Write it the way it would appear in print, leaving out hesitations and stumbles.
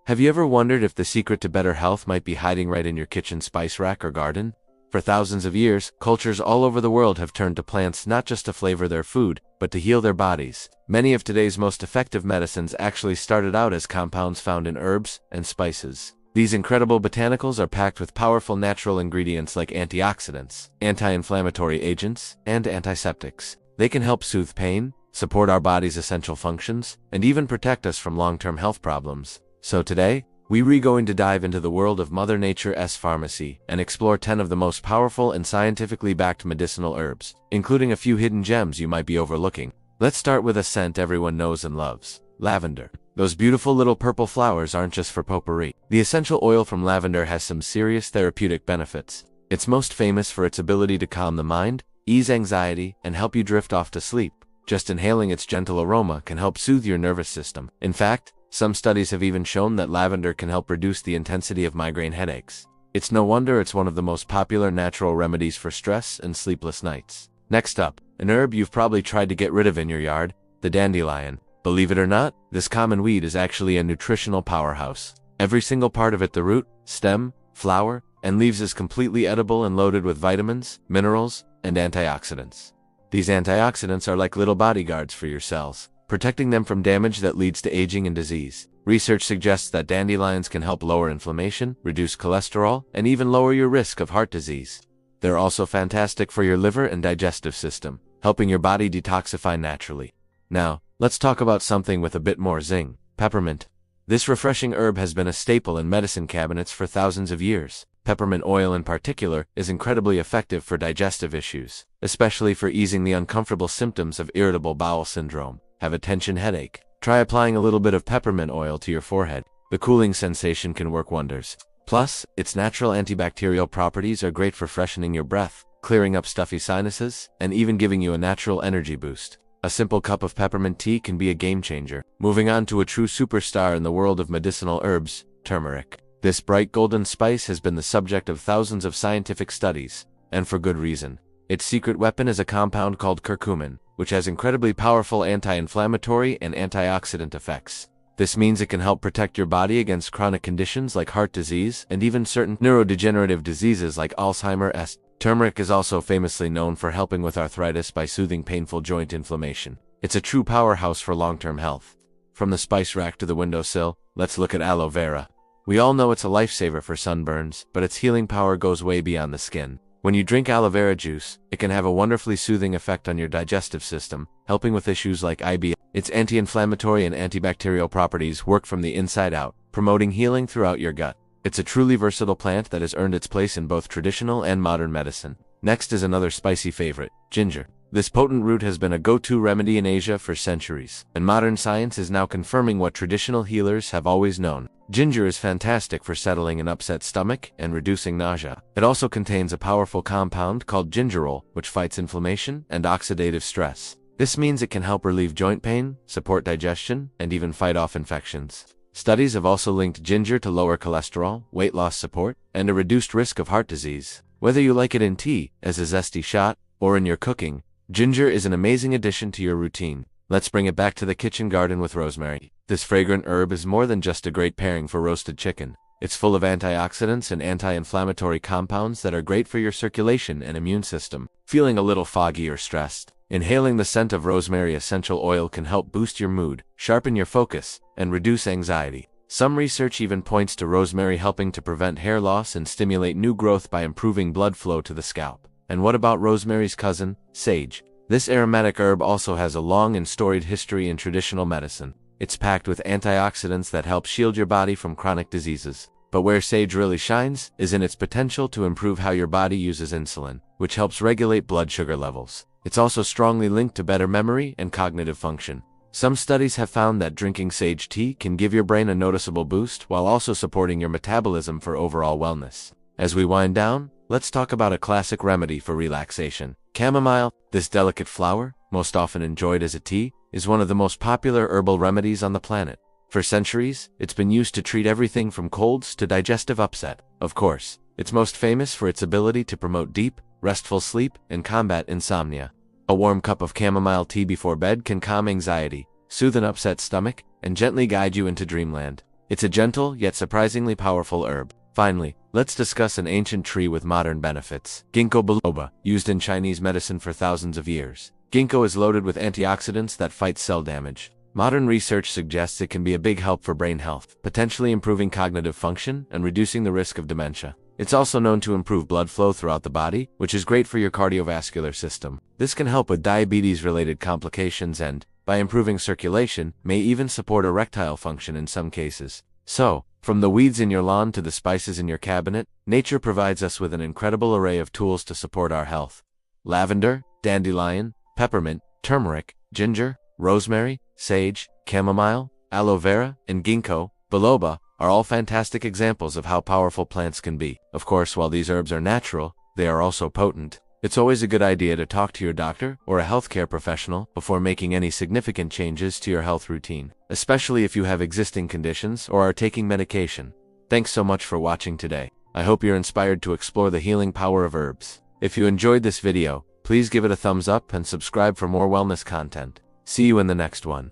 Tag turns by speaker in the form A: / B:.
A: Have you ever wondered if the secret to better health might be hiding right in your kitchen spice rack or garden? For thousands of years, cultures all over the world have turned to plants not just to flavor their food, but to heal their bodies. Many of today's most effective medicines actually started out as compounds found in herbs and spices. These incredible botanicals are packed with powerful natural ingredients like antioxidants, anti-inflammatory agents, and antiseptics. They can help soothe pain, support our body's essential functions, and even protect us from long-term health problems. So today, we're going to dive into the world of Mother Nature's pharmacy and explore 10 of the most powerful and scientifically backed medicinal herbs, including a few hidden gems you might be overlooking. Let's start with a scent everyone knows and loves: lavender. Those beautiful little purple flowers aren't just for potpourri. The essential oil from lavender has some serious therapeutic benefits. It's most famous for its ability to calm the mind, ease anxiety, and help you drift off to sleep. Just inhaling its gentle aroma can help soothe your nervous system. In fact, some studies have even shown that lavender can help reduce the intensity of migraine headaches. It's no wonder it's one of the most popular natural remedies for stress and sleepless nights. Next up, an herb you've probably tried to get rid of in your yard: the dandelion. Believe it or not, this common weed is actually a nutritional powerhouse. Every single part of it, the root, stem, flower, and leaves, is completely edible and loaded with vitamins, minerals, and antioxidants. These antioxidants are like little bodyguards for your cells, protecting them from damage that leads to aging and disease. Research suggests that dandelions can help lower inflammation, reduce cholesterol, and even lower your risk of heart disease. They're also fantastic for your liver and digestive system, helping your body detoxify naturally. Now, let's talk about something with a bit more zing: peppermint. This refreshing herb has been a staple in medicine cabinets for thousands of years. Peppermint oil in particular is incredibly effective for digestive issues, especially for easing the uncomfortable symptoms of irritable bowel syndrome. Have a tension headache? Try applying a little bit of peppermint oil to your forehead. The cooling sensation can work wonders. Plus, its natural antibacterial properties are great for freshening your breath, clearing up stuffy sinuses, and even giving you a natural energy boost. A simple cup of peppermint tea can be a game changer. Moving on to a true superstar in the world of medicinal herbs: turmeric. This bright golden spice has been the subject of thousands of scientific studies, and for good reason. Its secret weapon is a compound called curcumin, which has incredibly powerful anti-inflammatory and antioxidant effects. This means it can help protect your body against chronic conditions like heart disease and even certain neurodegenerative diseases like Alzheimer's. Turmeric is also famously known for helping with arthritis by soothing painful joint inflammation. It's a true powerhouse for long-term health. From the spice rack to the windowsill, let's look at aloe vera. We all know it's a lifesaver for sunburns, but its healing power goes way beyond the skin. When you drink aloe vera juice, it can have a wonderfully soothing effect on your digestive system, helping with issues like IBS. Its anti-inflammatory and antibacterial properties work from the inside out, promoting healing throughout your gut. It's a truly versatile plant that has earned its place in both traditional and modern medicine. Next is another spicy favorite: ginger. This potent root has been a go-to remedy in Asia for centuries, and modern science is now confirming what traditional healers have always known. Ginger is fantastic for settling an upset stomach and reducing nausea. It also contains a powerful compound called gingerol, which fights inflammation and oxidative stress. This means it can help relieve joint pain, support digestion, and even fight off infections. Studies have also linked ginger to lower cholesterol, weight loss support, and a reduced risk of heart disease. Whether you like it in tea, as a zesty shot, or in your cooking, ginger is an amazing addition to your routine. Let's bring it back to the kitchen garden with rosemary. This fragrant herb is more than just a great pairing for roasted chicken. It's full of antioxidants and anti-inflammatory compounds that are great for your circulation and immune system. Feeling a little foggy or stressed? Inhaling the scent of rosemary essential oil can help boost your mood, sharpen your focus, and reduce anxiety. Some research even points to rosemary helping to prevent hair loss and stimulate new growth by improving blood flow to the scalp. And what about rosemary's cousin, sage? This aromatic herb also has a long and storied history in traditional medicine. It's packed with antioxidants that help shield your body from chronic diseases. But where sage really shines is in its potential to improve how your body uses insulin, which helps regulate blood sugar levels. It's also strongly linked to better memory and cognitive function. Some studies have found that drinking sage tea can give your brain a noticeable boost while also supporting your metabolism for overall wellness. As we wind down, let's talk about a classic remedy for relaxation: chamomile. This delicate flower, most often enjoyed as a tea, is one of the most popular herbal remedies on the planet. For centuries, it's been used to treat everything from colds to digestive upset. Of course, it's most famous for its ability to promote deep, restful sleep and combat insomnia. A warm cup of chamomile tea before bed can calm anxiety, soothe an upset stomach, and gently guide you into dreamland. It's a gentle, yet surprisingly powerful herb. Finally, let's discuss an ancient tree with modern benefits. Ginkgo biloba, used in Chinese medicine for thousands of years. Ginkgo is loaded with antioxidants that fight cell damage. Modern research suggests it can be a big help for brain health, potentially improving cognitive function and reducing the risk of dementia. It's also known to improve blood flow throughout the body, which is great for your cardiovascular system. This can help with diabetes-related complications and, by improving circulation, may even support erectile function in some cases. So, from the weeds in your lawn to the spices in your cabinet, nature provides us with an incredible array of tools to support our health. Lavender, dandelion, peppermint, turmeric, ginger, rosemary, sage, chamomile, aloe vera, and ginkgo biloba are all fantastic examples of how powerful plants can be. Of course, while these herbs are natural, they are also potent. It's always a good idea to talk to your doctor or a healthcare professional before making any significant changes to your health routine, especially if you have existing conditions or are taking medication. Thanks so much for watching today. I hope you're inspired to explore the healing power of herbs. If you enjoyed this video, please give it a thumbs up and subscribe for more wellness content. See you in the next one.